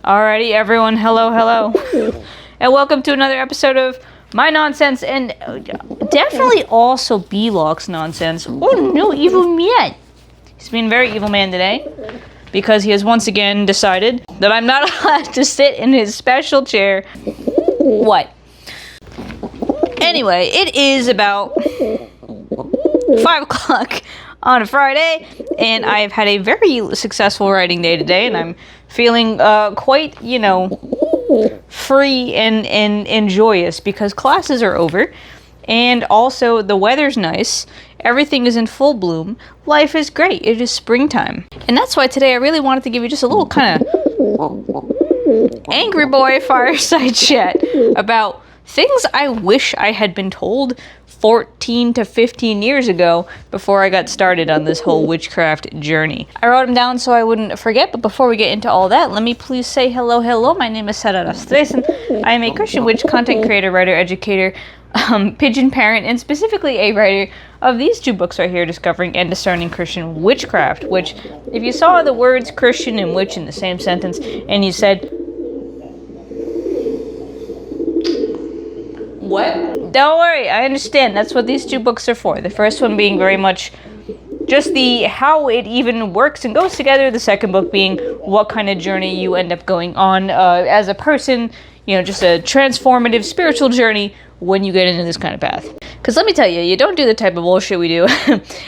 Alrighty, everyone, hello, and welcome to another episode of my nonsense, and definitely also B-Lock's nonsense. Oh no, evil man! He's being a very evil man today, because he has once again decided that I'm not allowed to sit in his special chair. What? Anyway, it is about 5 o'clock on a Friday, and I've had a very successful writing day today, and I'm feeling quite, free and joyous because classes are over, and also the weather's nice, everything is in full bloom, life is great, it is springtime. And that's why today I really wanted to give you just a little kind of angry boy fireside chat about things I wish I had been told 14 to 15 years ago before I got started on this whole witchcraft journey. I wrote them down so I wouldn't forget, but before we get into all that, let me please say hello. My name is Sarah Stresen. I am a Christian witch content creator, writer, educator, pigeon parent, and specifically a writer of these 2 books right here, Discovering and Discerning Christian Witchcraft, which, if you saw the words Christian and witch in the same sentence, and you said, what? Don't worry, I understand. That's what these 2 books are for. The first one being very much just the how it even works and goes together. The second book being what kind of journey you end up going on as a person. Just a transformative spiritual journey when you get into this kind of path. Because let me tell you, you don't do the type of bullshit we do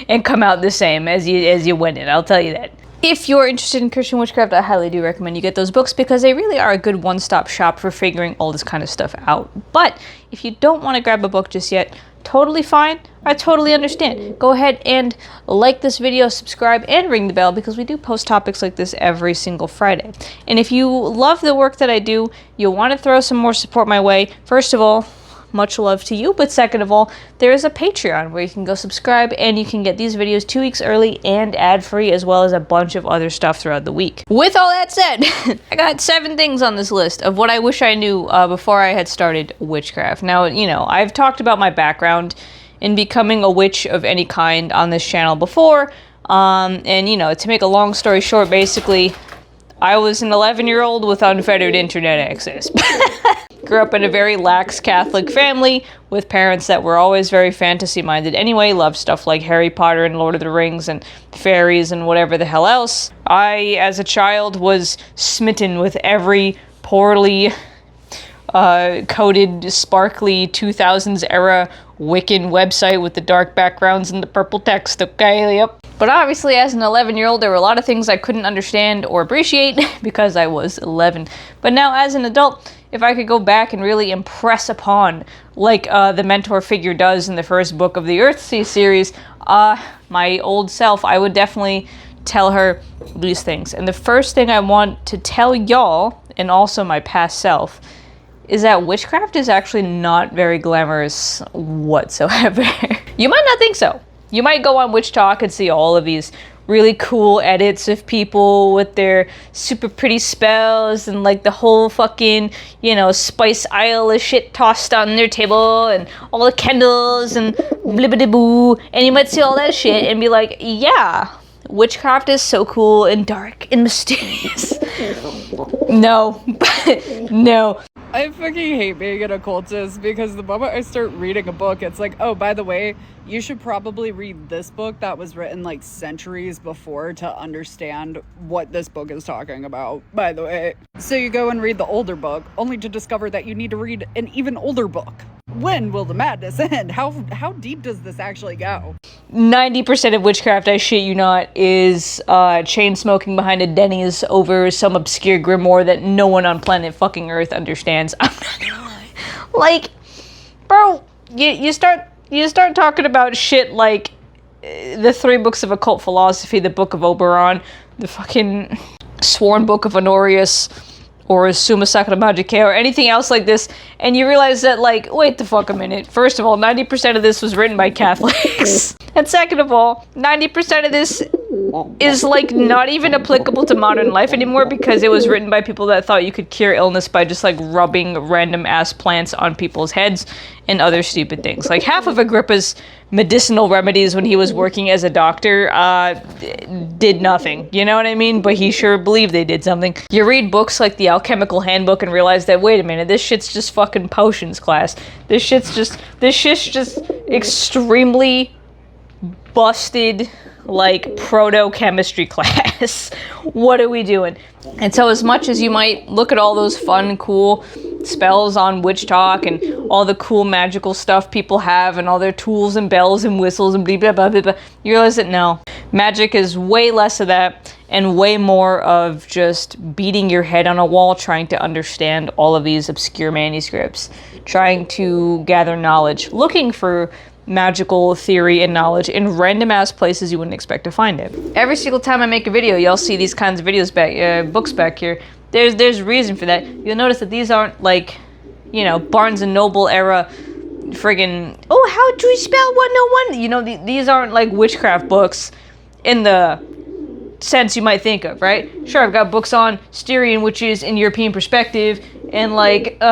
and come out the same as you went in. I'll tell you that. If you're interested in Christian witchcraft, I highly do recommend you get those books because they really are a good one-stop shop for figuring all this kind of stuff out. But if you don't want to grab a book just yet, totally fine. I totally understand. Go ahead and like this video, subscribe, and ring the bell because we do post topics like this every single Friday. And if you love the work that I do, you'll want to throw some more support my way. First of all, much love to you, but second of all, there is a Patreon where you can go subscribe and you can get these videos 2 weeks early and ad-free, as well as a bunch of other stuff throughout the week. With all that said, I got 7 things on this list of what I wish I knew before I had started witchcraft. Now, I've talked about my background in becoming a witch of any kind on this channel before, and to make a long story short, basically, I was an 11-year-old with unfettered internet access. Grew up in a very lax Catholic family with parents that were always very fantasy-minded anyway, loved stuff like Harry Potter and Lord of the Rings and fairies and whatever the hell else. I, as a child, was smitten with every poorly coded, sparkly 2000s era Wiccan website with the dark backgrounds and the purple text, okay, yep. But obviously, as an 11-year-old, there were a lot of things I couldn't understand or appreciate because I was 11. But now, as an adult, if I could go back and really impress upon, like the mentor figure does in the first book of the Earthsea series, my old self, I would definitely tell her these things. And the first thing I want to tell y'all, and also my past self, is that witchcraft is actually not very glamorous whatsoever. You might not think so. You might go on Witch Talk and see all of these really cool edits of people with their super pretty spells and like the whole fucking, Spice Isle of shit tossed on their table and all the candles and blibbity-boo. And you might see all that shit and be like, yeah, witchcraft is so cool and dark and mysterious. No. No. I fucking hate being an occultist because the moment I start reading a book, it's like, oh, by the way, you should probably read this book that was written like centuries before to understand what this book is talking about, by the way. So you go and read the older book, only to discover that you need to read an even older book. When will the madness end? How deep does this actually go? 90% of witchcraft, I shit you not, is chain smoking behind a Denny's over some obscure grimoire that no one on planet fucking Earth understands. I'm not gonna lie. Like, bro, you start talking about shit like the 3 books of occult philosophy, the Book of Oberon, the fucking Sworn Book of Honorius, or Summa Sacra Magica, or anything else like this, and you realize that, like, wait the fuck a minute. First of all, 90% of this was written by Catholics. And second of all, 90% of this is like not even applicable to modern life anymore because it was written by people that thought you could cure illness by just like rubbing random ass plants on people's heads and other stupid things. Like half of Agrippa's medicinal remedies when he was working as a doctor did nothing, you know what I mean? But he sure believed they did something. You read books like the Alchemical Handbook and realize that, wait a minute, this shit's just fucking potions class. This shit's just extremely busted, like, proto-chemistry class. What are we doing? And so as much as you might look at all those fun, cool spells on Witch Talk and all the cool magical stuff people have and all their tools and bells and whistles and blah, blah, blah, blah, blah, you realize that no. Magic is way less of that and way more of just beating your head on a wall trying to understand all of these obscure manuscripts, trying to gather knowledge, looking for magical theory and knowledge in random ass places you wouldn't expect to find it. Every single time I make a video, y'all see these kinds of videos back, books back here. There's reason for that. You'll notice that these aren't like, you know, Barnes and Noble era friggin', oh, how do you spell 101? You know, these aren't like witchcraft books in the sense you might think of, right? Sure, I've got books on Styrian witches in European perspective and like,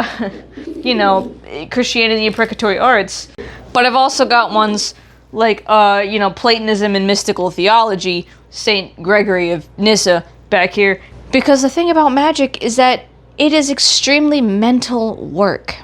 you know, Christianity and precatory arts. But I've also got ones like, you know, Platonism and mystical theology, Saint Gregory of Nyssa back here. Because the thing about magic is that it is extremely mental work.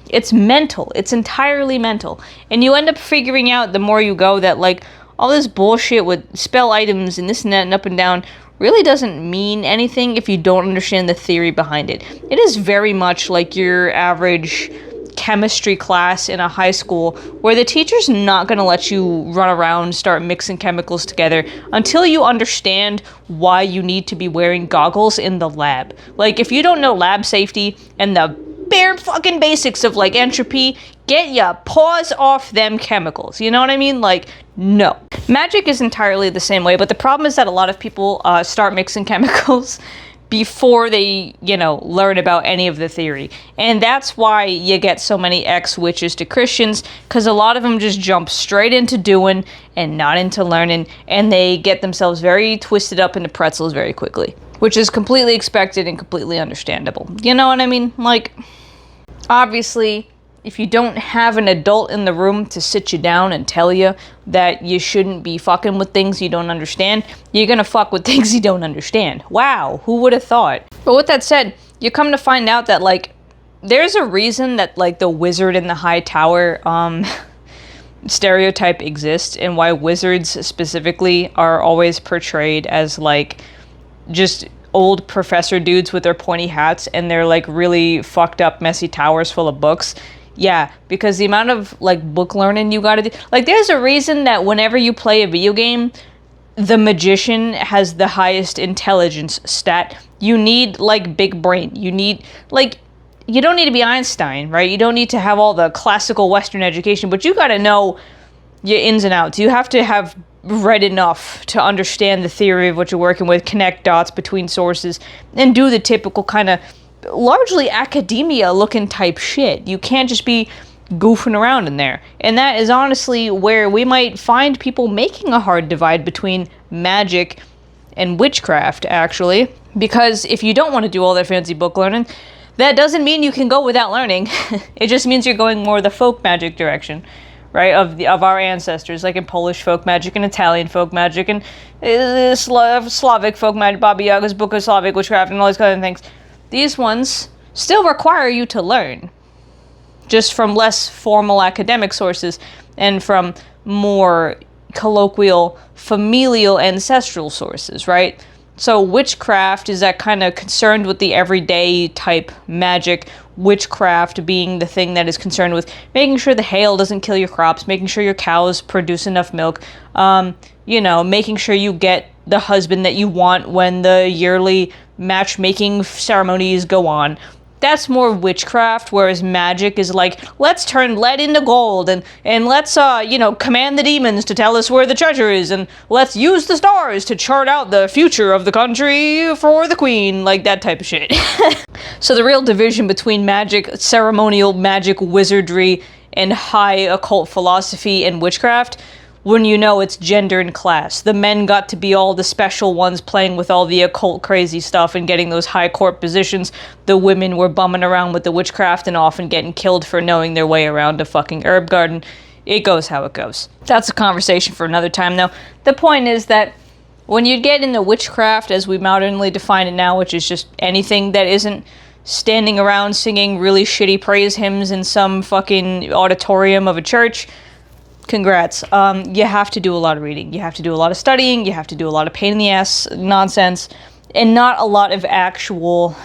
It's mental. It's entirely mental. And you end up figuring out the more you go that, like, all this bullshit with spell items and this and that and up and down really doesn't mean anything if you don't understand the theory behind it. It is very much like your average chemistry class in a high school where the teacher's not going to let you run around and start mixing chemicals together until you understand why you need to be wearing goggles in the lab. Like, if you don't know lab safety and the bare fucking basics of, like, entropy, get ya paws off them chemicals. You know what I mean? Like, no. Magic is entirely the same way, but the problem is that a lot of people start mixing chemicals before they, you know, learn about any of the theory. And that's why you get so many ex-witches to Christians, because a lot of them just jump straight into doing and not into learning, and they get themselves very twisted up into pretzels very quickly, which is completely expected and completely understandable. You know what I mean? Like, obviously, if you don't have an adult in the room to sit you down and tell you that you shouldn't be fucking with things you don't understand, you're gonna fuck with things you don't understand. Wow, who would have thought? But with that said, you come to find out that, like, there's a reason that, like, the wizard in the high tower stereotype exists, and why wizards specifically are always portrayed as, like, just old professor dudes with their pointy hats and their, like, really fucked up messy towers full of books. Yeah, because the amount of, like, book learning you gotta do. Like, there's a reason that whenever you play a video game, the magician has the highest intelligence stat. You need, like, big brain. You need, like, you don't need to be Einstein, right? You don't need to have all the classical Western education, but you gotta know your ins and outs. You have to have read enough to understand the theory of what you're working with, connect dots between sources, and do the typical kind of largely academia looking type shit. You can't just be goofing around in there. And that is honestly where we might find people making a hard divide between magic and witchcraft, actually. Because if you don't want to do all that fancy book learning, that doesn't mean you can go without learning. It just means you're going more the folk magic direction, right, of our ancestors, like in Polish folk magic and Italian folk magic and Slavic folk magic, Baba Yaga's Book of Slavic Witchcraft and all these kind of things. These ones still require you to learn, just from less formal academic sources and from more colloquial, familial, ancestral sources, right? So witchcraft is that kind of concerned with the everyday type magic, witchcraft being the thing that is concerned with making sure the hail doesn't kill your crops, making sure your cows produce enough milk, you know, making sure you get the husband that you want when the yearly matchmaking ceremonies go on. That's more witchcraft, whereas magic is like, let's turn lead into gold, and let's, you know, command the demons to tell us where the treasure is, and let's use the stars to chart out the future of the country for the queen, like that type of shit. So the real division between magic, ceremonial magic, wizardry, and high occult philosophy and witchcraft when you know it's gender and class. The men got to be all the special ones playing with all the occult crazy stuff and getting those high court positions. The women were bumming around with the witchcraft and often getting killed for knowing their way around a fucking herb garden. It goes how it goes. That's a conversation for another time, though. The point is that when you get into witchcraft, as we modernly define it now, which is just anything that isn't standing around singing really shitty praise hymns in some fucking auditorium of a church, congrats. You have to do a lot of reading. You have to do a lot of studying. You have to do a lot of pain in the ass nonsense, and not a lot of actual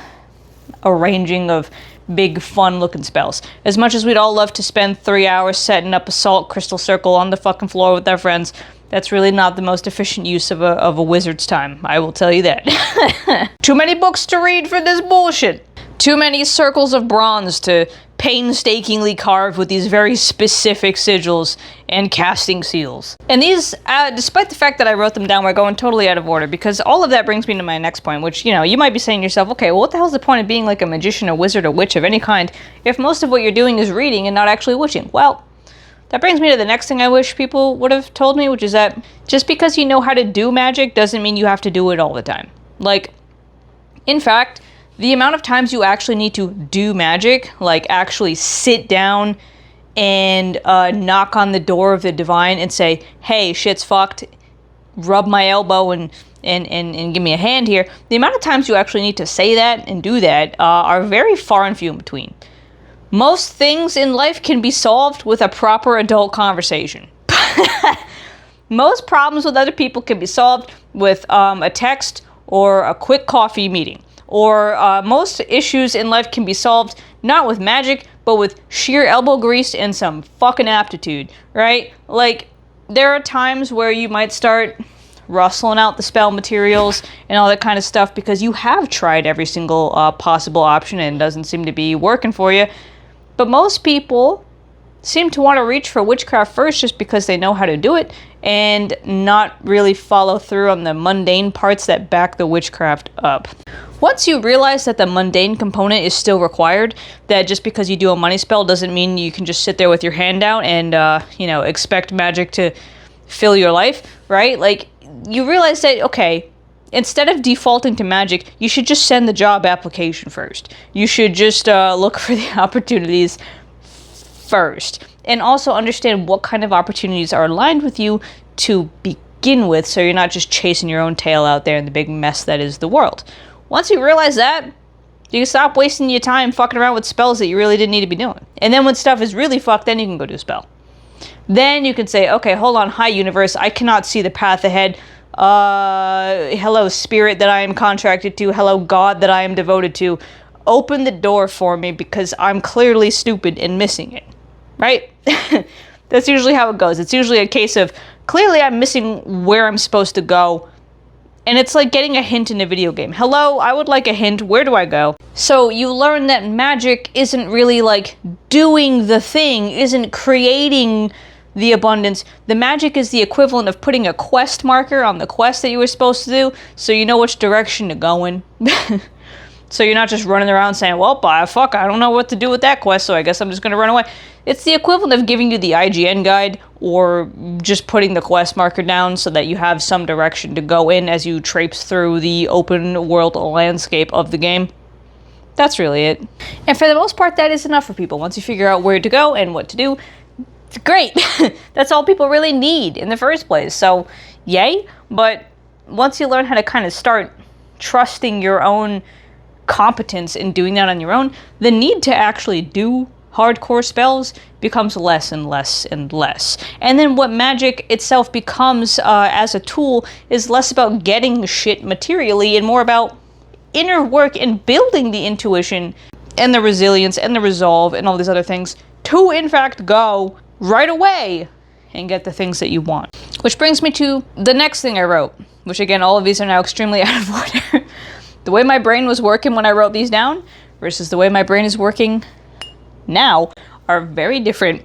arranging of big fun looking spells. As much as we'd all love to spend 3 hours setting up a salt crystal circle on the fucking floor with our friends, that's really not the most efficient use of a wizard's time, I will tell you that. Too many books to read for this bullshit. Too many circles of bronze to painstakingly carve with these very specific sigils and casting seals. And these, despite the fact that I wrote them down, we're going totally out of order, because all of that brings me to my next point, which, you know, you might be saying to yourself, okay, well, what the hell's the point of being like a magician, a wizard, a witch of any kind, if most of what you're doing is reading and not actually witching? Well, that brings me to the next thing I wish people would have told me, which is that just because you know how to do magic doesn't mean you have to do it all the time. Like, in fact, the amount of times you actually need to do magic, like actually sit down and knock on the door of the divine and say, hey, shit's fucked, rub my elbow and give me a hand here, the amount of times you actually need to say that and do that are very far and few in between. Most things in life can be solved with a proper adult conversation. Most problems with other people can be solved with a text or a quick coffee meeting. Or most issues in life can be solved not with magic, but with sheer elbow grease and some fucking aptitude, right? Like, there are times where you might start rustling out the spell materials and all that kind of stuff because you have tried every single possible option and it doesn't seem to be working for you. But most people seem to want to reach for witchcraft first just because they know how to do it and not really follow through on the mundane parts that back the witchcraft up. Once you realize that the mundane component is still required, that just because you do a money spell doesn't mean you can just sit there with your hand out and, expect magic to fill your life, right? Like, you realize that, okay, instead of defaulting to magic, you should just send the job application first. You should just look for the opportunities first. And also understand what kind of opportunities are aligned with you to begin with, so you're not just chasing your own tail out there in the big mess that is the world. Once you realize that, you can stop wasting your time fucking around with spells that you really didn't need to be doing. And then when stuff is really fucked, then you can go do a spell. Then you can say, okay, hold on, hi universe, I cannot see the path ahead. Hello spirit that I am contracted to, hello God that I am devoted to. Open the door for me because I'm clearly stupid and missing it. Right? That's usually how it goes. It's usually a case of, clearly I'm missing where I'm supposed to go. And it's like getting a hint in a video game. Hello, I would like a hint. Where do I go? So you learn that magic isn't really like doing the thing, isn't creating the abundance. The magic is the equivalent of putting a quest marker on the quest that you were supposed to do, so you know which direction to go in. So you're not just running around saying, well, I don't know what to do with that quest, so I guess I'm just going to run away. It's the equivalent of giving you the IGN guide or just putting the quest marker down so that you have some direction to go in as you traipse through the open world landscape of the game. That's really it. And for the most part, that is enough for people. Once you figure out where to go and what to do, it's great. That's all people really need in the first place. So, yay. But once you learn how to kind of start trusting your own competence in doing that on your own, the need to actually do hardcore spells becomes less and less and less. And then what magic itself becomes as a tool is less about getting shit materially and more about inner work and building the intuition and the resilience and the resolve and all these other things to in fact go right away and get the things that you want. Which brings me to the next thing I wrote, which again, all of these are now extremely out of order. The way my brain was working when I wrote these down versus the way my brain is working now are very different.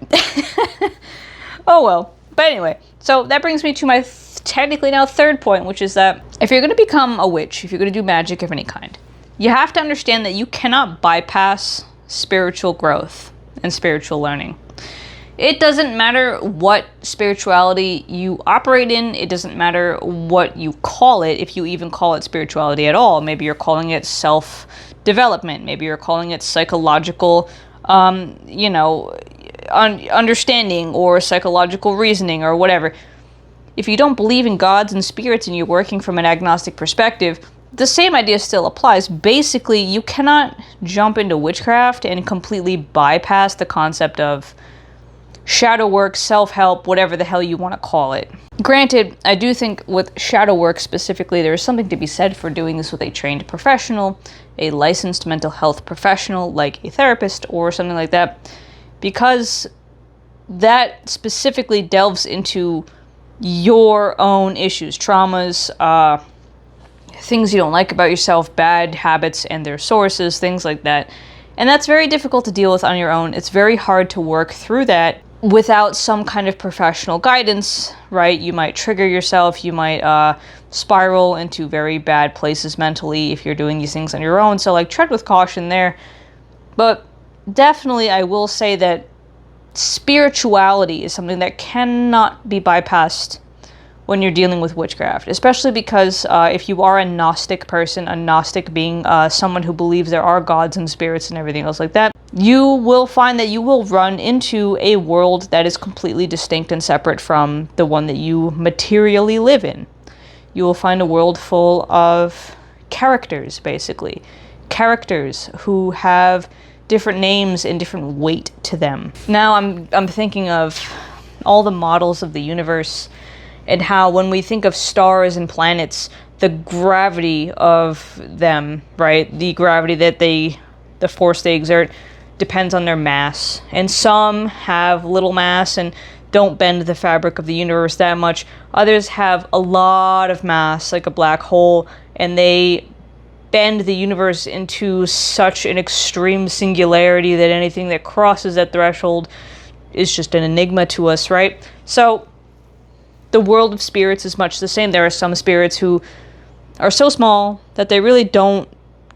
Oh well. But anyway, so that brings me to my technically now third point, which is that if you're going to become a witch, if you're going to do magic of any kind, you have to understand that you cannot bypass spiritual growth and spiritual learning. It doesn't matter what spirituality you operate in. It doesn't matter what you call it, if you even call it spirituality at all. Maybe you're calling it self-development. Maybe you're calling it psychological, understanding or psychological reasoning or whatever. If you don't believe in gods and spirits and you're working from an agnostic perspective, the same idea still applies. Basically, you cannot jump into witchcraft and completely bypass the concept of shadow work, self-help, whatever the hell you want to call it. Granted, I do think with shadow work specifically, there is something to be said for doing this with a trained professional, a licensed mental health professional like a therapist or something like that, because that specifically delves into your own issues, traumas, things you don't like about yourself, bad habits and their sources, things like that. And that's very difficult to deal with on your own. It's very hard to work through that without some kind of professional guidance, right? You might trigger yourself, you might spiral into very bad places mentally if you're doing these things on your own. So like tread with caution there. But definitely I will say that spirituality is something that cannot be bypassed when you're dealing with witchcraft, especially because if you are a Gnostic person, a Gnostic being someone who believes there are gods and spirits and everything else like that, you will find that you will run into a world that is completely distinct and separate from the one that you materially live in. You will find a world full of characters, basically. Characters who have different names and different weight to them. Now I'm thinking of all the models of the universe and how when we think of stars and planets, the gravity of them, right? The gravity that the force they exert depends on their mass. And some have little mass and don't bend the fabric of the universe that much. Others have a lot of mass, like a black hole, and they bend the universe into such an extreme singularity that anything that crosses that threshold is just an enigma to us, right? So the world of spirits is much the same. There are some spirits who are so small that they really don't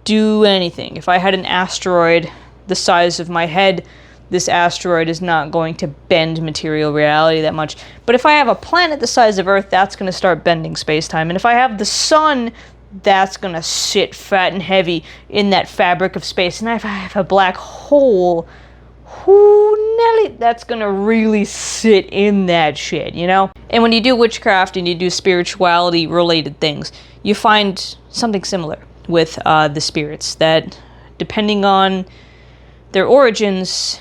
do anything. If I had an asteroid the size of my head, this asteroid is not going to bend material reality that much. But if I have a planet the size of Earth, that's going to start bending space-time. And if I have the sun, that's going to sit fat and heavy in that fabric of space. And if I have a black hole, Nelly, that's going to really sit in that shit, you know? And when you do witchcraft and you do spirituality-related things, you find something similar with the spirits, that depending on their origins,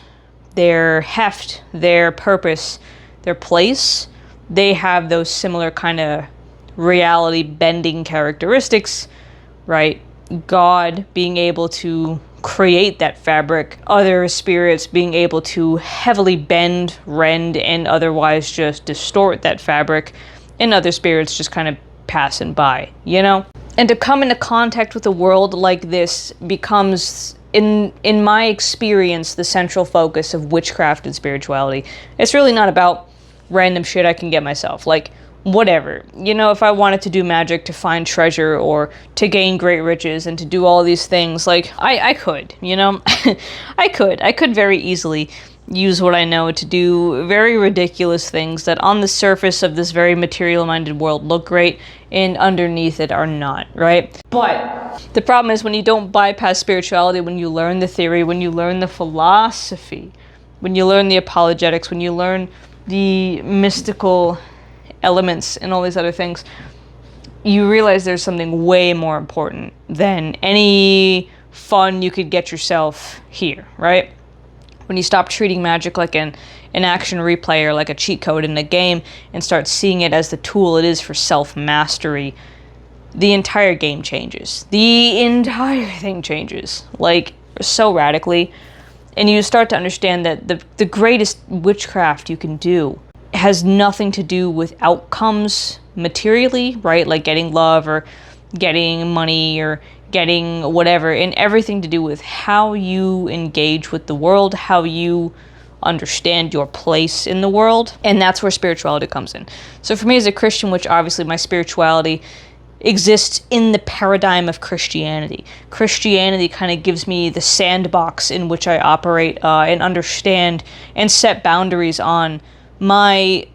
their heft, their purpose, their place, they have those similar kind of reality-bending characteristics, right? God being able to create that fabric, other spirits being able to heavily bend, rend, and otherwise just distort that fabric, and other spirits just kind of passing by, you know? And to come into contact with a world like this becomes, in my experience, the central focus of witchcraft and spirituality. It's really not about random shit I can get myself. Like, whatever. You know, if I wanted to do magic to find treasure or to gain great riches and to do all these things, like, I could, you know? I could very easily use what I know to do very ridiculous things that on the surface of this very material-minded world look great and underneath it are not, right? But the problem is when you don't bypass spirituality, when you learn the theory, when you learn the philosophy, when you learn the apologetics, when you learn the mystical elements and all these other things, you realize there's something way more important than any fun you could get yourself here, right? When you stop treating magic like an action replay or like a cheat code in a game and start seeing it as the tool it is for self-mastery, the entire game changes. The entire thing changes, like, so radically. And you start to understand that the greatest witchcraft you can do has nothing to do with outcomes materially, right? Like getting love or getting money or getting whatever, and everything to do with how you engage with the world, how you understand your place in the world. And that's where spirituality comes in. So for me as a Christian, which obviously my spirituality exists in the paradigm of Christianity. Christianity kind of gives me the sandbox in which I operate and understand and set boundaries on my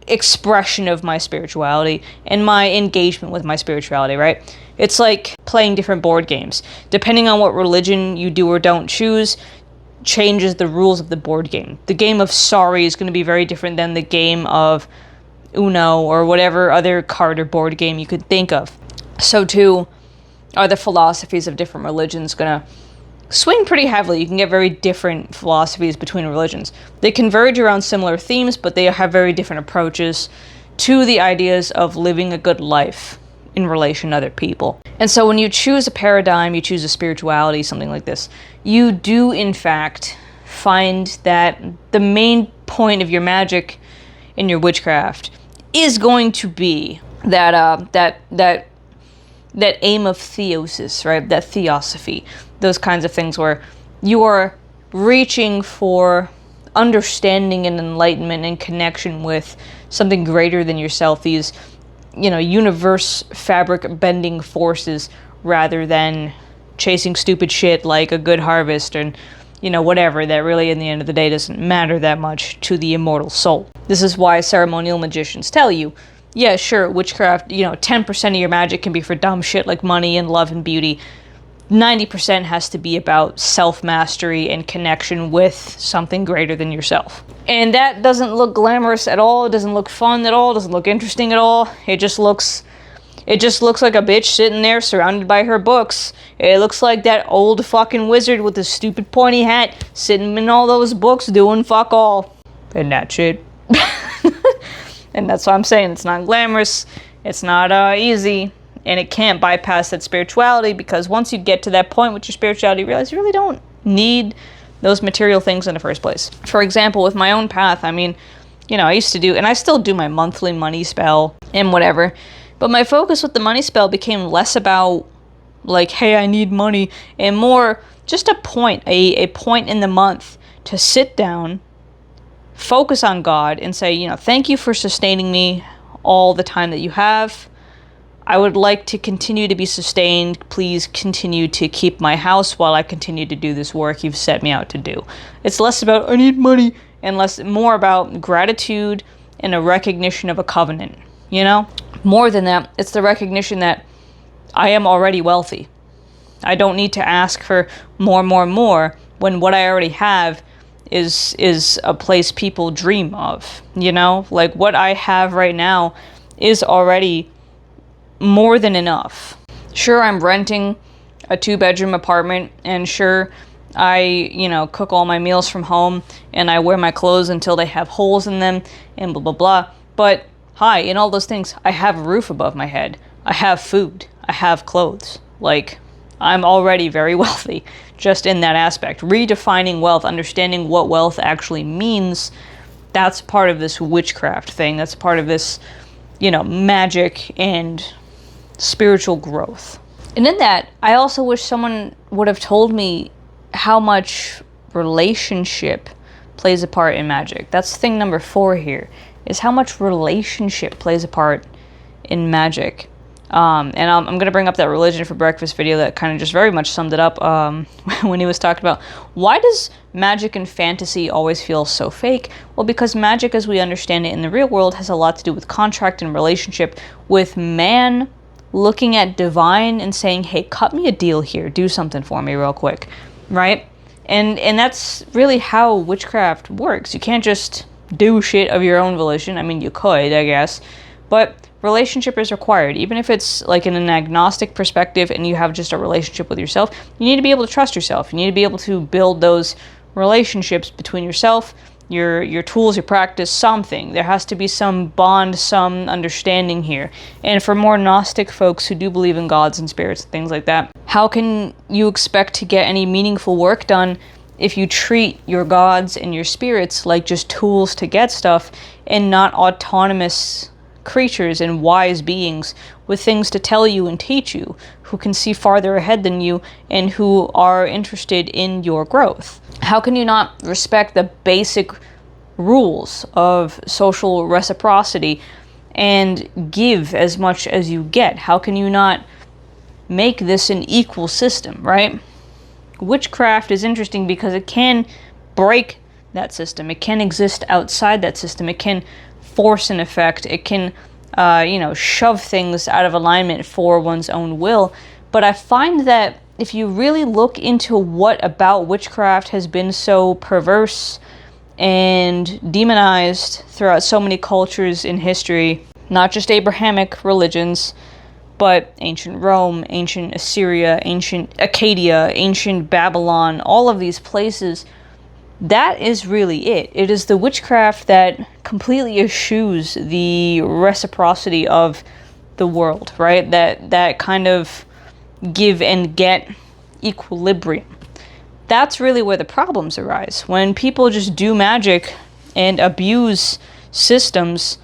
expression of my spirituality and my engagement with my spirituality, right? It's like playing different board games. Depending on what religion you do or don't choose, changes the rules of the board game. The game of Sorry is going to be very different than the game of Uno or whatever other card or board game you could think of. So too are the philosophies of different religions going to swing pretty heavily. You can get very different philosophies between religions. They converge around similar themes, but they have very different approaches to the ideas of living a good life in relation to other people. And so when you choose a paradigm, you choose a spirituality, something like this, you do in fact find that the main point of your magic in your witchcraft is going to be that aim of theosis, right? That theosophy, those kinds of things where you are reaching for understanding and enlightenment and connection with something greater than yourself, these, universe fabric bending forces, rather than chasing stupid shit like a good harvest and, whatever, that really in the end of the day doesn't matter that much to the immortal soul. This is why ceremonial magicians tell you, yeah, sure, witchcraft, 10% of your magic can be for dumb shit like money and love and beauty. 90% has to be about self-mastery and connection with something greater than yourself. And that doesn't look glamorous at all. It doesn't look fun at all. It doesn't look interesting at all. It just looks like a bitch sitting there surrounded by her books. It looks like that old fucking wizard with the stupid pointy hat sitting in all those books doing fuck all. And that shit. And that's what I'm saying. It's not glamorous. It's not easy. And it can't bypass that spirituality, because once you get to that point with your spirituality, you realize you really don't need those material things in the first place. For example, with my own path, I used to do, and I still do, my monthly money spell and whatever. But my focus with the money spell became less about, like, hey, I need money, and more just a point in the month to sit down, focus on God, and say, thank you for sustaining me all the time that you have. I would like to continue to be sustained. Please continue to keep my house while I continue to do this work you've set me out to do. It's less about, I need money, and more about gratitude and a recognition of a covenant, More than that, it's the recognition that I am already wealthy. I don't need to ask for more, when what I already have is a place people dream of, Like, what I have right now is already more than enough. Sure, I'm renting a 2-bedroom apartment, and sure, I, cook all my meals from home, and I wear my clothes until they have holes in them, and blah, blah, blah. But, hi, in all those things, I have a roof above my head. I have food. I have clothes. Like, I'm already very wealthy, just in that aspect. Redefining wealth, understanding what wealth actually means, that's part of this witchcraft thing. That's part of this, magic and spiritual growth. And in that, I also wish someone would have told me how much relationship plays a part in magic. That's thing number 4 here, is how much relationship plays a part in magic. And I'm going to bring up that Religion for Breakfast video that kind of just very much summed it up when he was talking about, why does magic and fantasy always feel so fake? Well, because magic as we understand it in the real world has a lot to do with contract and relationship, with man looking at divine and saying, hey, cut me a deal here, do something for me real quick, right? And that's really how witchcraft works. You can't just do shit of your own volition. You could, I guess, but relationship is required. Even if it's like in an agnostic perspective and you have just a relationship with yourself, you need to be able to trust yourself. You need to be able to build those relationships between yourself, your tools, your practice, something. There has to be some bond, some understanding here. And for more Gnostic folks who do believe in gods and spirits and things like that, how can you expect to get any meaningful work done if you treat your gods and your spirits like just tools to get stuff and not autonomous creatures and wise beings with things to tell you and teach you, who can see farther ahead than you and who are interested in your growth? How can you not respect the basic rules of social reciprocity and give as much as you get? How can you not make this an equal system, right? Witchcraft is interesting because it can break that system. It can exist outside that system. It can force an effect. It can, shove things out of alignment for one's own will. But I find that if you really look into what about witchcraft has been so perverse and demonized throughout so many cultures in history, not just Abrahamic religions, but ancient Rome, ancient Assyria, ancient Acadia, ancient Babylon, all of these places, that is really it. It is the witchcraft that completely eschews the reciprocity of the world, right? That kind of give and get equilibrium. That's really where the problems arise. When people just do magic and abuse systems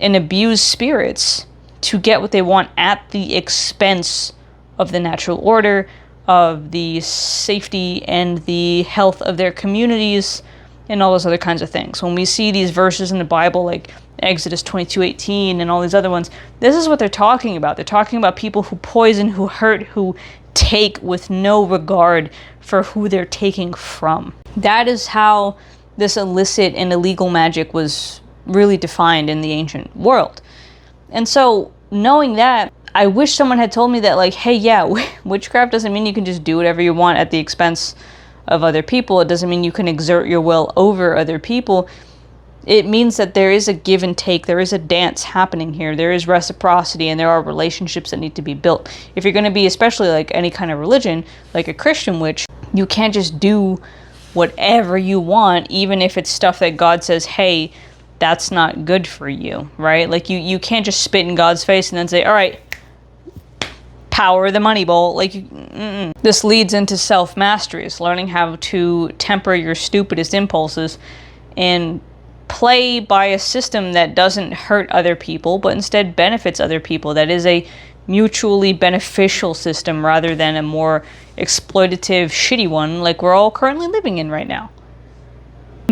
and abuse spirits to get what they want at the expense of the natural order, of the safety and the health of their communities, and all those other kinds of things. When we see these verses in the Bible, like Exodus 22:18 and all these other ones, this is what they're talking about. They're talking about people who poison, who hurt, who take with no regard for who they're taking from. That is how this illicit and illegal magic was really defined in the ancient world. And so, knowing that, I wish someone had told me that, like, hey, yeah, witchcraft doesn't mean you can just do whatever you want at the expense of other people. It doesn't mean you can exert your will over other people. It means that there is a give and take. There is a dance happening here. There is reciprocity, and there are relationships that need to be built. If you're going to be, especially like any kind of religion, like a Christian witch, you can't just do whatever you want, even if it's stuff that God says, hey, that's not good for you, right? Like, you can't just spit in God's face and then say, all right, power the money bowl. Like, this leads into self-mastery. It's learning how to temper your stupidest impulses and play by a system that doesn't hurt other people, but instead benefits other people. That is a mutually beneficial system rather than a more exploitative, shitty one like we're all currently living in right now.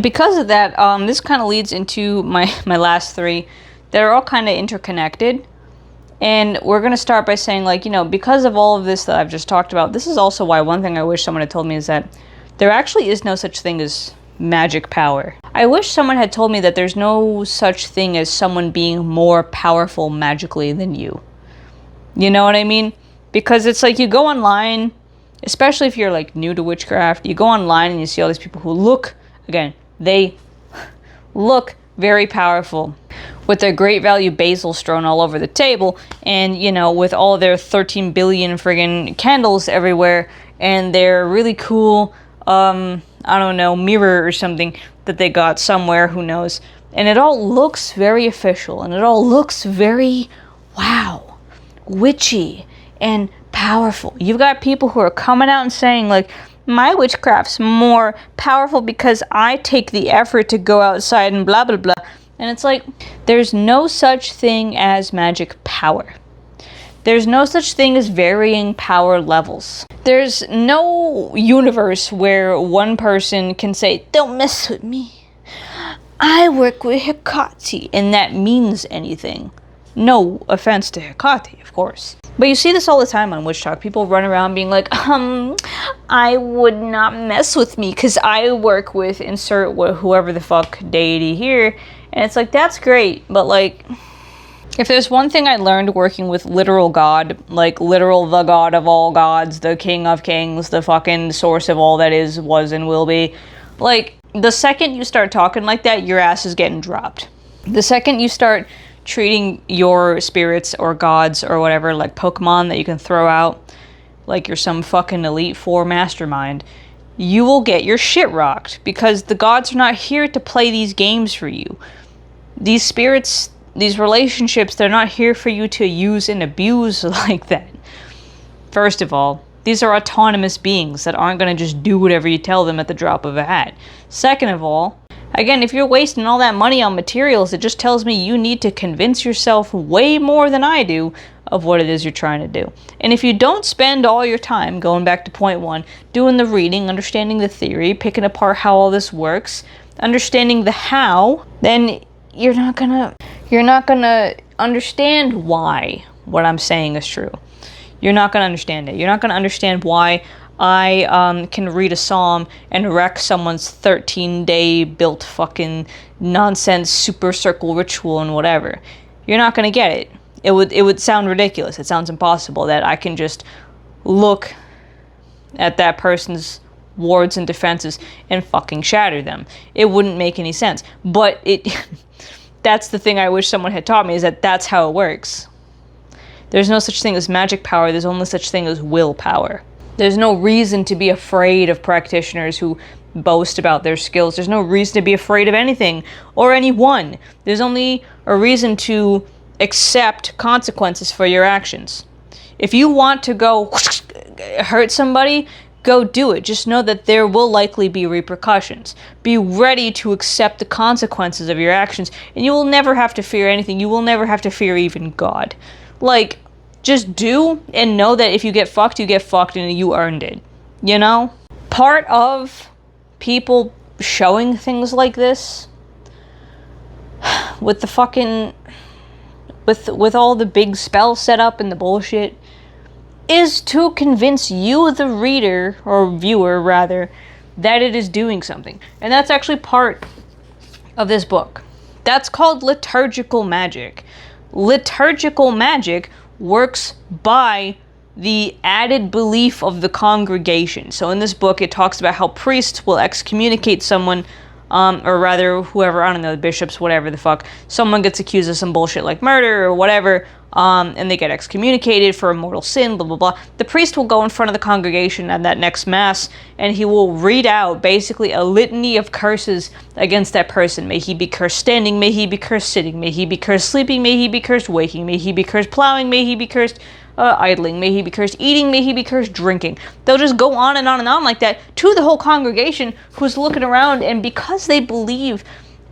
Because of that, this kind of leads into my last three that are all kind of interconnected. And we're going to start by saying, like, because of all of this that I've just talked about, this is also why one thing I wish someone had told me is that there actually is no such thing as magic power. I wish someone had told me that there's no such thing as someone being more powerful magically than you. You know what I mean? Because it's like you go online, especially if you're like new to witchcraft, you go online and you see all these people who look, again, they look very powerful with their great value basil strewn all over the table, and with all their 13 billion friggin' candles everywhere, and their really cool mirror or something that they got somewhere, who knows. And it all looks very official, and it all looks very, wow, witchy and powerful. You've got people who are coming out and saying, like, my witchcraft's more powerful because I take the effort to go outside and blah, blah, blah. And it's like, there's no such thing as magic power. There's no such thing as varying power levels. There's no universe where one person can say, don't mess with me, I work with Hecate, and that means anything. No offense to Hecate, of course. But you see this all the time on Witch Talk. People run around being like, I would not mess with me because I work with insert whoever the fuck deity here. And it's like, that's great, but like, if there's one thing I learned working with literal God, like literal the God of all gods, the King of kings, the fucking source of all that is, was, and will be, like, the second you start talking like that, your ass is getting dropped. The second you start treating your spirits or gods or whatever like Pokemon that you can throw out like you're some fucking Elite Four mastermind, you will get your shit rocked, because the gods are not here to play these games for you. These spirits, these relationships, they're not here for you to use and abuse like that. First of all, these are autonomous beings that aren't going to just do whatever you tell them at the drop of a hat. Second of all, again, if you're wasting all that money on materials, it just tells me you need to convince yourself way more than I do of what it is you're trying to do. And if you don't spend all your time, going back to point one, doing the reading, understanding the theory, picking apart how all this works, understanding the how, then you're not gonna you're not gonna understand why what I'm saying is true. You're not gonna understand it. You're not gonna understand why I can read a psalm and wreck someone's 13-day built fucking nonsense super circle ritual and whatever. You're not gonna get it. It would sound ridiculous. It sounds impossible that I can just look at that person's wards and defenses and fucking shatter them. It wouldn't make any sense. But that's the thing I wish someone had taught me, is that that's how it works. There's no such thing as magic power. There's only such thing as willpower. There's no reason to be afraid of practitioners who boast about their skills. There's no reason to be afraid of anything or anyone. There's only a reason to accept consequences for your actions. If you want to go hurt somebody, go do it. Just know that there will likely be repercussions. Be ready to accept the consequences of your actions, and you will never have to fear anything. You will never have to fear even God. Like, just do and know that if you get fucked, and you earned it. You know? Part of people showing things like this with the fucking with all the big spell setup and the bullshit is to convince you, the reader, or viewer rather, that it is doing something. And that's actually part of this book. That's called liturgical magic. Liturgical magic works by the added belief of the congregation. So in this book, it talks about how priests will excommunicate someone, or rather, whoever, I don't know, the bishops, whatever the fuck, someone gets accused of some bullshit like murder or whatever, and they get excommunicated for a mortal sin, blah, blah, blah. The priest will go in front of the congregation at that next mass, and he will read out basically a litany of curses against that person. May he be cursed standing, may he be cursed sitting, may he be cursed sleeping, may he be cursed waking, may he be cursed plowing, may he be cursed idling, may he be cursed eating, may he be cursed drinking. They'll just go on and on and on like that to the whole congregation who's looking around, and because they believe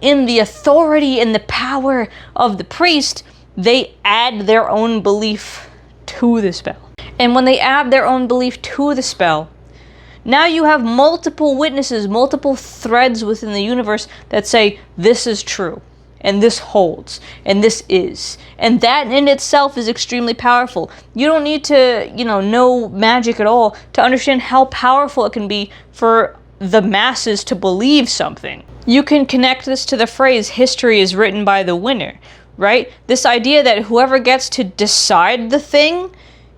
in the authority and the power of the priest, they add their own belief to the spell. And when they add their own belief to the spell, now you have multiple witnesses, multiple threads within the universe that say, this is true, and this holds, and this is. And that in itself is extremely powerful. You don't need to, know magic at all to understand how powerful it can be for the masses to believe something. You can connect this to the phrase, history is written by the winner, right? This idea that whoever gets to decide the thing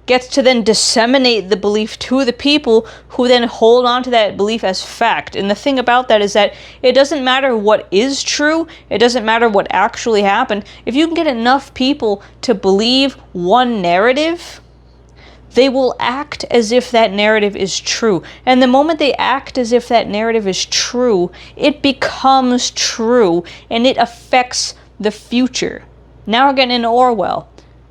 gets to then disseminate the belief to the people who then hold on to that belief as fact. And the thing about that is that it doesn't matter what is true, it doesn't matter what actually happened. If you can get enough people to believe one narrative, they will act as if that narrative is true. And the moment they act as if that narrative is true, it becomes true, and it affects the future. Now we're getting into Orwell.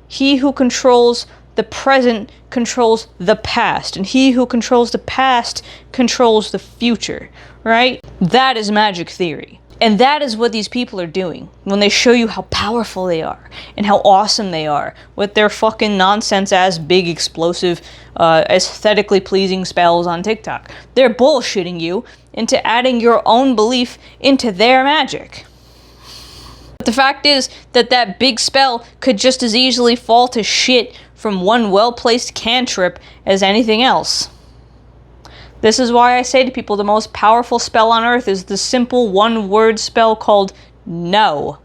He who controls the present controls the past, and he who controls the past controls the future, right? That is magic theory. And that is what these people are doing when they show you how powerful they are and how awesome they are with their fucking nonsense-ass, big, explosive, aesthetically pleasing spells on TikTok. They're bullshitting you into adding your own belief into their magic. But the fact is that that big spell could just as easily fall to shit from one well-placed cantrip as anything else. This is why I say to people the most powerful spell on earth is the simple one-word spell called no.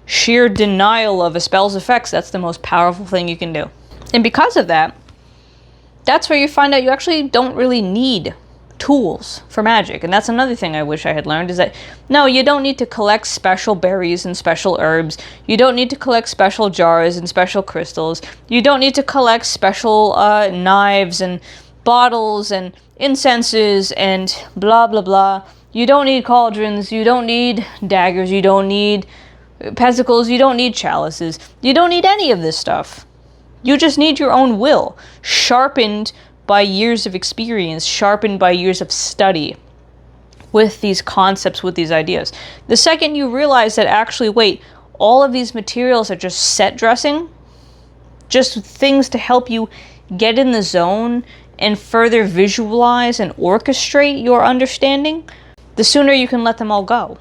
Sheer denial of a spell's effects, that's the most powerful thing you can do. And because of that, that's where you find out you actually don't really need tools for magic. And that's another thing I wish I had learned, is that no, you don't need to collect special berries and special herbs. You don't need to collect special jars and special crystals. You don't need to collect special knives and bottles and incenses and blah blah blah. You don't need cauldrons, you don't need daggers, you don't need pesticles, you don't need chalices. You don't need any of this stuff. You just need your own will, sharpened by years of experience, sharpened by years of study with these concepts, with these ideas. The second you realize that actually, wait, all of these materials are just set dressing, just things to help you get in the zone and further visualize and orchestrate your understanding, the sooner you can let them all go.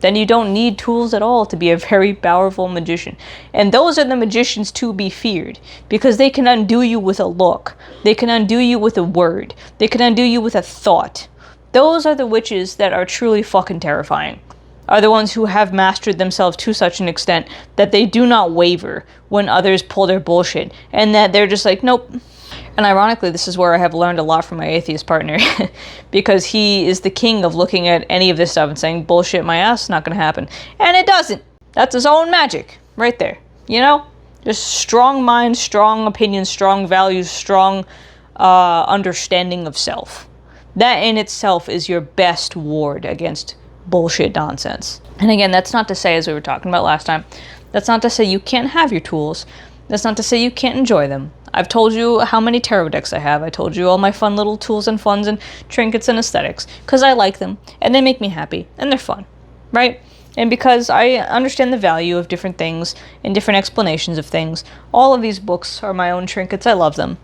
then you don't need tools at all to be a very powerful magician. And those are the magicians to be feared, because they can undo you with a look. They can undo you with a word. They can undo you with a thought. Those are the witches that are truly fucking terrifying. Are the ones who have mastered themselves to such an extent that they do not waver when others pull their bullshit, and that they're just like, nope. And ironically, this is where I have learned a lot from my atheist partner, because he is the king of looking at any of this stuff and saying, bullshit my ass, not gonna happen. And it doesn't. That's his own magic, right there. You know? Just strong mind, strong opinions, strong values, strong understanding of self. That in itself is your best ward against bullshit nonsense. And again, that's not to say, as we were talking about last time, that's not to say you can't have your tools. That's not to say you can't enjoy them. I've told you how many tarot decks I have. I told you all my fun little tools and funds and trinkets and aesthetics, because I like them, and they make me happy, and they're fun, right? And because I understand the value of different things and different explanations of things. All of these books are my own trinkets. I love them.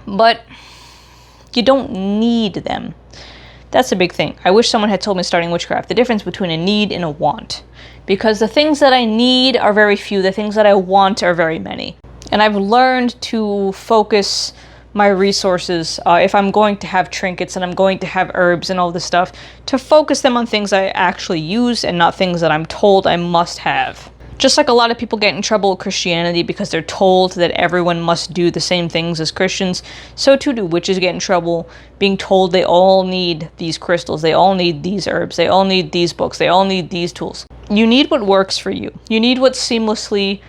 But you don't need them. That's a big thing. I wish someone had told me starting witchcraft the difference between a need and a want. Because the things that I need are very few. The things that I want are very many. And I've learned to focus my resources, if I'm going to have trinkets and I'm going to have herbs and all this stuff, to focus them on things I actually use and not things that I'm told I must have. Just like a lot of people get in trouble with Christianity because they're told that everyone must do the same things as Christians, so too do witches get in trouble being told they all need these crystals, they all need these herbs, they all need these books, they all need these tools. You need what works for you. You need what seamlessly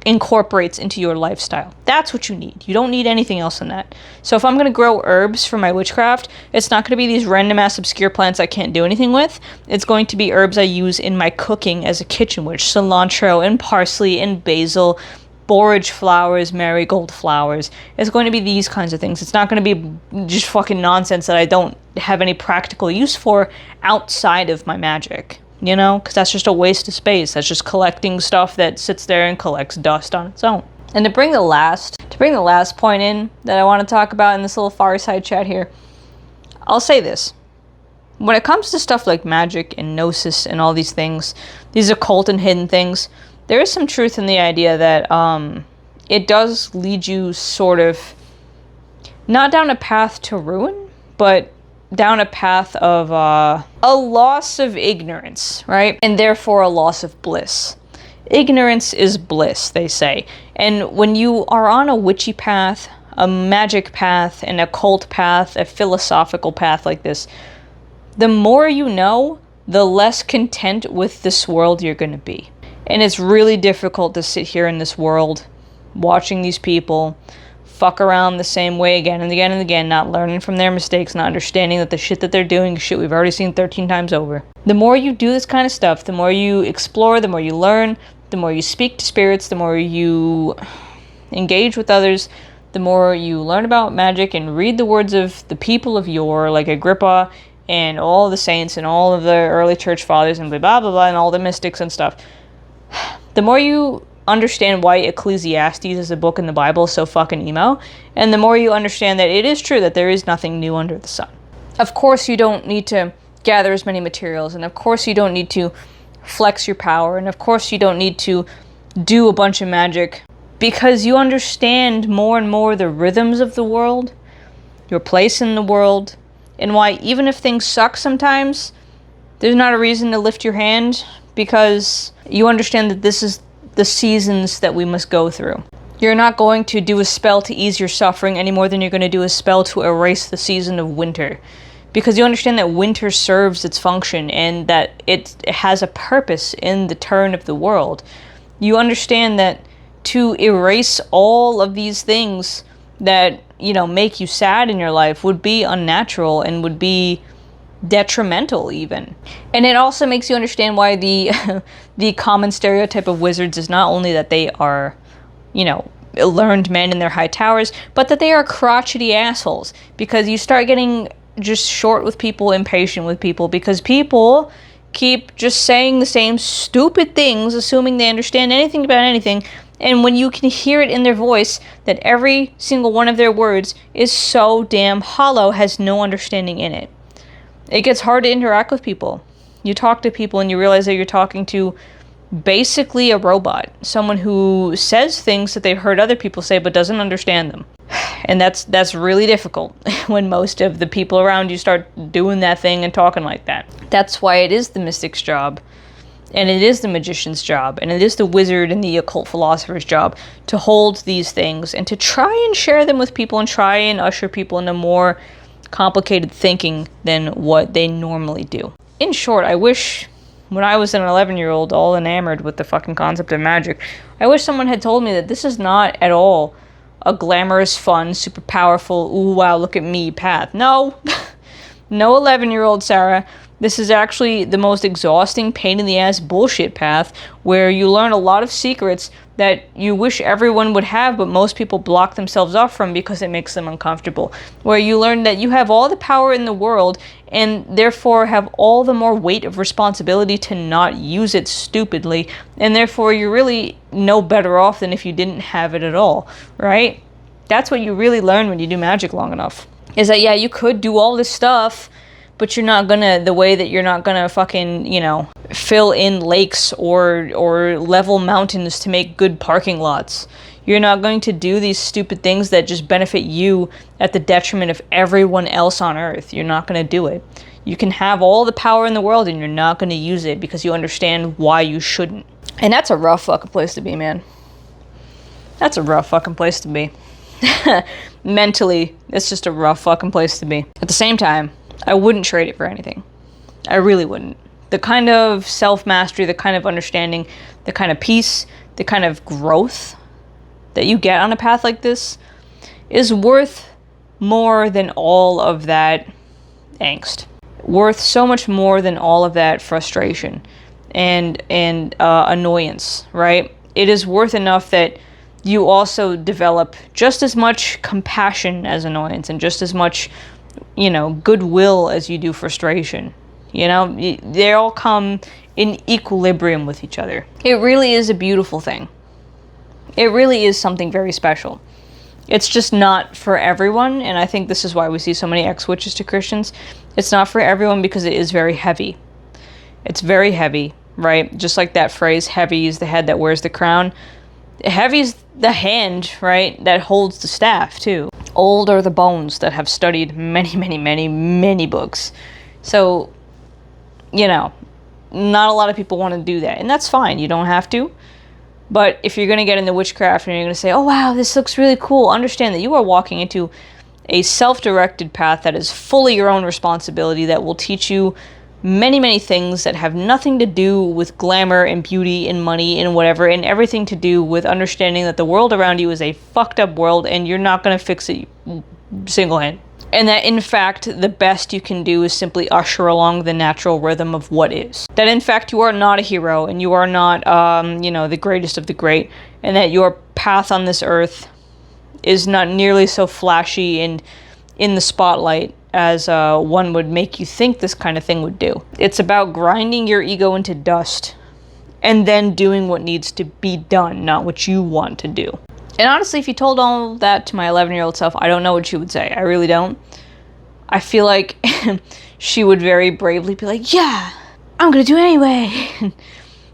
incorporates into your lifestyle. That's what you need. You don't need anything else than that. So if I'm going to grow herbs for my witchcraft, it's not going to be these random ass obscure plants I can't do anything with. It's going to be herbs I use in my cooking as a kitchen witch. Cilantro and parsley and basil, borage flowers, marigold flowers. It's going to be these kinds of things. It's not going to be just fucking nonsense that I don't have any practical use for outside of my magic. You know, because that's just a waste of space. That's just collecting stuff that sits there and collects dust on its own. And to bring the last point in that I want to talk about in this little fireside chat here, I'll say this. When it comes to stuff like magic and gnosis and all these things, these occult and hidden things, there is some truth in the idea that it does lead you sort of, not down a path to ruin, but down a path of a loss of ignorance, right? And therefore a loss of bliss. Ignorance is bliss, they say. And when you are on a witchy path, a magic path, an occult path, a philosophical path like this, the more you know, the less content with this world you're going to be. And it's really difficult to sit here in this world watching these people fuck around the same way again and again and again, not learning from their mistakes, not understanding that the shit that they're doing is shit we've already seen 13 times over. The more you do this kind of stuff, the more you explore, the more you learn, the more you speak to spirits, the more you engage with others, the more you learn about magic and read the words of the people of yore, like Agrippa and all the saints and all of the early church fathers and blah, blah, blah, and all the mystics and stuff. The more you understand why Ecclesiastes is a book in the Bible so fucking emo, and the more you understand that it is true that there is nothing new under the sun. Of course you don't need to gather as many materials, and of course you don't need to flex your power, and of course you don't need to do a bunch of magic, because you understand more and more the rhythms of the world, your place in the world, and why even if things suck sometimes, there's not a reason to lift your hand, because you understand that this is the seasons that we must go through. You're not going to do a spell to ease your suffering any more than you're going to do a spell to erase the season of winter. Because you understand that winter serves its function and that it has a purpose in the turn of the world. You understand that to erase all of these things that, you know, make you sad in your life would be unnatural and would be detrimental even. And it also makes you understand why the common stereotype of wizards is not only that they are, you know, learned men in their high towers, but that they are crotchety assholes. Because you start getting just short with people, impatient with people, because people keep just saying the same stupid things, assuming they understand anything about anything. And when you can hear it in their voice that every single one of their words is so damn hollow, has no understanding in it, it gets hard to interact with people. You talk to people and you realize that you're talking to basically a robot. Someone who says things that they've heard other people say but doesn't understand them. And that's really difficult when most of the people around you start doing that thing and talking like that. That's why it is the mystic's job, and it is the magician's job, and it is the wizard and the occult philosopher's job to hold these things and to try and share them with people and try and usher people into more complicated thinking than what they normally do. In short, I wish when I was an 11-year-old all enamored with the fucking concept of magic, I wish someone had told me that this is not at all a glamorous, fun, super powerful, ooh, wow, look at me path. No. No 11-year-old Sarah. This is actually the most exhausting, pain-in-the-ass bullshit path where you learn a lot of secrets that you wish everyone would have, but most people block themselves off from because it makes them uncomfortable. Where you learn that you have all the power in the world and therefore have all the more weight of responsibility to not use it stupidly, and therefore you're really no better off than if you didn't have it at all, right? That's what you really learn when you do magic long enough. Is that, yeah, you could do all this stuff, but you're not gonna, the way that you're not gonna fucking, you know, fill in lakes or level mountains to make good parking lots. You're not going to do these stupid things that just benefit you at the detriment of everyone else on Earth. You're not gonna do it. You can have all the power in the world and you're not gonna use it because you understand why you shouldn't. And that's a rough fucking place to be, man. That's a rough fucking place to be. Mentally, it's just a rough fucking place to be. At the same time, I wouldn't trade it for anything. I really wouldn't. The kind of self-mastery, the kind of understanding, the kind of peace, the kind of growth that you get on a path like this is worth more than all of that angst. Worth so much more than all of that frustration and annoyance, right? It is worth enough that you also develop just as much compassion as annoyance and just as much, you know, goodwill as you do frustration. You know, they all come in equilibrium with each other. It really is a beautiful thing. It really is something very special. It's just not for everyone, and I think this is why we see so many ex-witches to Christians. It's not for everyone because it is very heavy. It's very heavy, right? Just like that phrase, heavy is the head that wears the crown. Heavy is the hand, right, that holds the staff, too. Old are the bones that have studied many, many, many, many books. So, you know, not a lot of people want to do that. And that's fine. You don't have to. But if you're going to get into witchcraft and you're going to say, oh, wow, this looks really cool, understand that you are walking into a self-directed path that is fully your own responsibility, that will teach you many, many things that have nothing to do with glamour and beauty and money and whatever, and everything to do with understanding that the world around you is a fucked up world and you're not going to fix it single-handed. And that, in fact, the best you can do is simply usher along the natural rhythm of what is. That, in fact, you are not a hero and you are not, you know, the greatest of the great, and that your path on this earth is not nearly so flashy and in the spotlight as one would make you think this kind of thing would do. It's about grinding your ego into dust and then doing what needs to be done, not what you want to do. And honestly, if you told all that to my 11-year-old self, I don't know what she would say. I really don't. I feel like she would very bravely be like, yeah, I'm gonna do it anyway.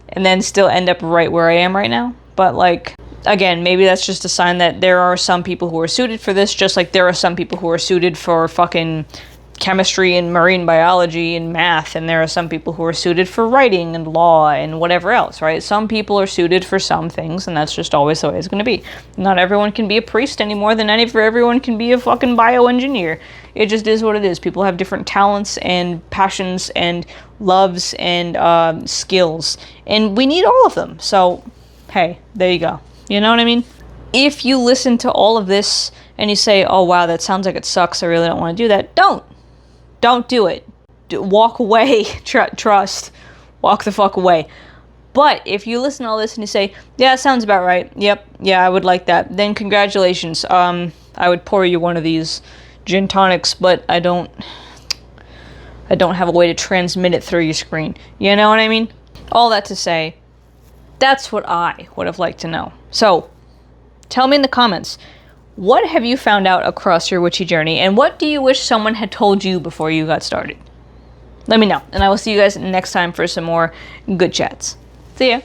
And then still end up right where I am right now. But like, again, maybe that's just a sign that there are some people who are suited for this, just like there are some people who are suited for fucking chemistry and marine biology and math, and there are some people who are suited for writing and law and whatever else, right? Some people are suited for some things, and that's just always the way it's going to be. Not everyone can be a priest any more than everyone can be a fucking bioengineer. It just is what it is. People have different talents and passions and loves and skills, and we need all of them. So, hey, there you go. You know what I mean? If you listen to all of this and you say, oh wow, that sounds like it sucks, I really don't want to do that, don't do it. Walk away. Trust. Walk the fuck away. But if you listen to all this and you say, yeah, it sounds about right. Yep. Yeah, I would like that. Then congratulations. I would pour you one of these gin tonics, but I don't have a way to transmit it through your screen. You know what I mean? All that to say, that's what I would have liked to know. So, tell me in the comments, what have you found out across your witchy journey, and what do you wish someone had told you before you got started? let me know. And I will see you guys next time for some more good chats. See ya.